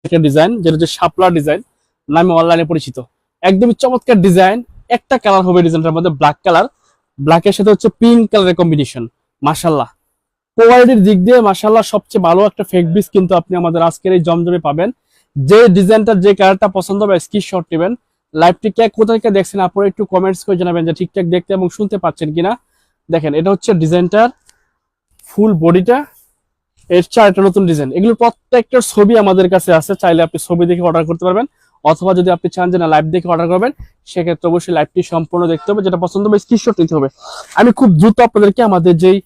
একটা ডিজাইন, যেটা হচ্ছে শাপলা ডিজাইন নামে অনলাইনে পরিচিত। একদমই চমৎকার ডিজাইন। একটা কালার হবে ডিজাইনটার মধ্যে, ব্ল্যাক কালার। ব্ল্যাকের সাথে হচ্ছে পিঙ্ক কালারের কম্বিনেশন। মাশাল্লাহ, কোয়ালিটির দিক দিয়ে মাশাল্লাহ সবচেয়ে ভালো একটা ফেক পিস কিন্তু আপনি আমাদের আজকের এই জমজমে পাবেন। যে ডিজাইনটা, যে কালারটা পছন্দ হবে স্ক্রিনশট নেবেন। লাইভটি কে কোথায় থেকে দেখছেন আপনারা একটু কমেন্টস করে জানাবেন যে ঠিকঠাক দেখতে এবং শুনতে পাচ্ছেন কিনা। দেখেন, এটা হচ্ছে ডিজাইনটার ফুল বডিটা। এর একটা নতুন ডিজাইন। এগুলো প্রত্যেকটার ছবি আমাদের কাছে আছে, চাইলে আপনি ছবি দেখে অর্ডার করতে পারবেন, অথবা যদি আপনি চান যে না লাইভ দেখে অর্ডার করবেন, সেক্ষেত্রে অবশ্যই লাইভটি সম্পূর্ণ দেখতে হবে। যেটা পছন্দ হবে স্ক্রিনশট নিতে হবে। আমি খুব দ্রুত আপনাদেরকে আমাদের যেই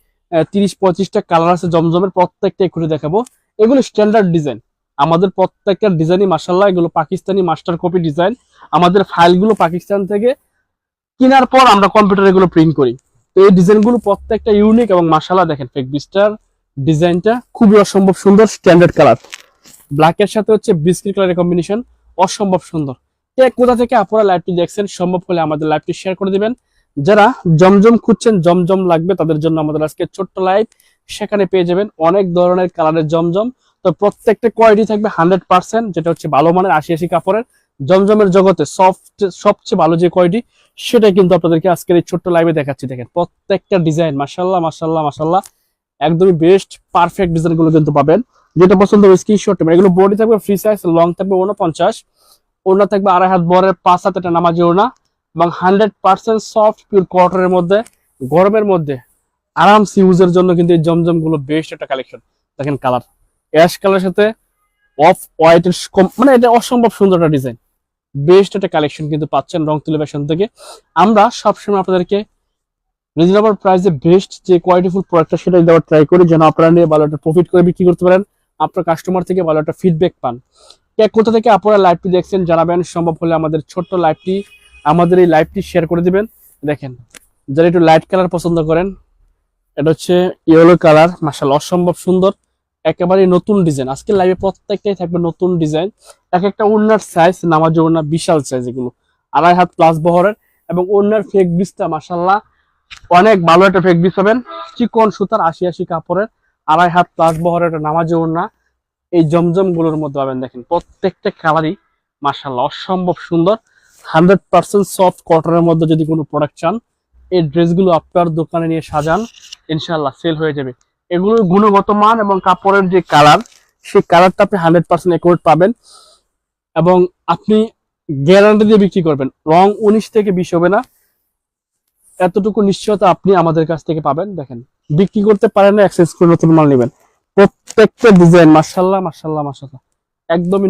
30-25টা কালার আছে জমজমের প্রত্যেকটা একটু দেখাবো। এগুলো স্ট্যান্ডার্ড ডিজাইন। আমাদের প্রত্যেকটা ডিজাইনই মাশাআল্লাহ এগুলো পাকিস্তানি মাস্টার কপি ডিজাইন। আমাদের ফাইলগুলো পাকিস্তান থেকে কেনার পর আমরা কম্পিউটারে এগুলো প্রিন্ট করি। তো এই ডিজাইনগুলো প্রত্যেকটা ইউনিক এবং মাশাআল্লাহ দেখেন ফেক বিস্টার ডিজাইনটা খুবই অসম্ভব সুন্দর। স্ট্যান্ডার্ড কালার, ব্ল্যাকের সাথে হচ্ছে বিস্কিট কালারের কম্বিনেশন, অসম্ভব সুন্দর। কোথা থেকে আপনারা লাইভটি দেখছেন, সম্ভব হলে আমাদের লাইভটি শেয়ার করে দিবেন। যারা জমজম খুঁজছেন, জমজম লাগবে, তাদের জন্য আমাদের আজকে ছোট্ট লাইভ। সেখানে পেয়ে যাবেন অনেক ধরনের কালারের জমজম। তো প্রত্যেকটা কোয়ালিটি থাকবে 100%, যেটা হচ্ছে ভালো মানের 80 কাপড়ের। জমজমের জগতে সবচেয়ে ভালো যে কোয়ালিটি, সেটাই কিন্তু আপনাদেরকে আজকের এই ছোট্ট লাইভে দেখাচ্ছি। দেখেন প্রত্যেকটা ডিজাইন মাশাআল্লাহ মাশাআল্লাহ মাশাআল্লাহ, একদমই বেস্ট পারফেক্ট ডিজাইন গুলো কিন্তু পাবেন। যেটা পছন্দ হবে স্ক্রিনশট নেবেন। এগুলো বডি থাকবে ফ্রি সাইজ, লং থাকবে 49, ওড়না থাকবে 2.5 হাত বরের 5 হাত এটা নামাজি ওড়না, এবং 100% সফট পিওর কটনের মধ্যে, গরমের মধ্যে আরামসে ইউজের জন্য কিন্তু এই জমজম গুলো বেস্ট একটা কালেকশন। দেখেন কালার, অ্যাশ কালারের সাথে অফ হোয়াইটের, মানে এটা অসম্ভব সুন্দর একটা ডিজাইন। বেস্ট একটা কালেকশন কিন্তু পাচ্ছেন রং তুলি ফ্যাশন থেকে। আমরা সবসময় আপনাদেরকে রিজনেবল প্রাইসে বেস্ট যে কোয়ালিটিফুল প্রোডাক্টটা সেটা দেওয়ার ট্রাই করি, যেন আপনারা নিয়ে ভালো একটা প্রফিট করে বিক্রি করতে পারেন, আপনার কাস্টমার থেকে ভালো একটা ফিডব্যাক পান। কোথা থেকে আপনারা লাইভটি দেখছেন জানাবেন। সম্ভব হলে আমাদের ছোট্ট লাইভটি, আমাদের এই লাইভটি শেয়ার করে দিবেন। দেখেন, যারা একটু লাইট কালার পছন্দ করেন, এটা হচ্ছে ইয়েলো কালার, মাশাআল্লাহ অসম্ভব সুন্দর। একেবারে নতুন ডিজাইন। আজকে লাইভে প্রত্যেকটাই থাকবে নতুন ডিজাইন। এক একটা ওড়নার সাইজ, নামাজি ওড়না বিশাল সাইজ, এগুলো 2.5 হাত প্লাস বহরের, এবং ওড়নার ফেক বিসটা মাশাআল্লাহ অনেক ভালো একটা ফেক বিস পাবেন। চিকন সুতার 80 কাপড়ের 2.5 হাত প্লাস বহরের একটা নামাজি ওড়না এই জমজম গুলোর মধ্যে পাবেন। দেখেন প্রত্যেকটা কালারই মাশাআল্লাহ অসম্ভব সুন্দর। 100% সফট কটনের মধ্যে যদি কোনো প্রোডাক্ট চান, এই ড্রেসগুলো আপনার দোকানে নিয়ে সাজান, ইনশাআল্লাহ সেল হয়ে যাবে। এগুলোর গুণগত মান এবং কাপড়ের যে কালার, সেই কালারটা আপনি 100% একুরেট পাবেন, এবং আপনি গ্যারান্টি দিয়ে বিক্রি করবেন। রং 19 থেকে 20 হবে না, এতটুকু নিশ্চয়তা আপনি আমাদের কাছ থেকে পাবেন। দেখেন, বিক্রি করতে পারেন না, এক্সচেঞ্জ করে নতুন মাল নেবেন। প্রত্যেকটা ডিজাইন মাশাআল্লাহ মাশাআল্লাহ মাশাআল্লাহ একদমই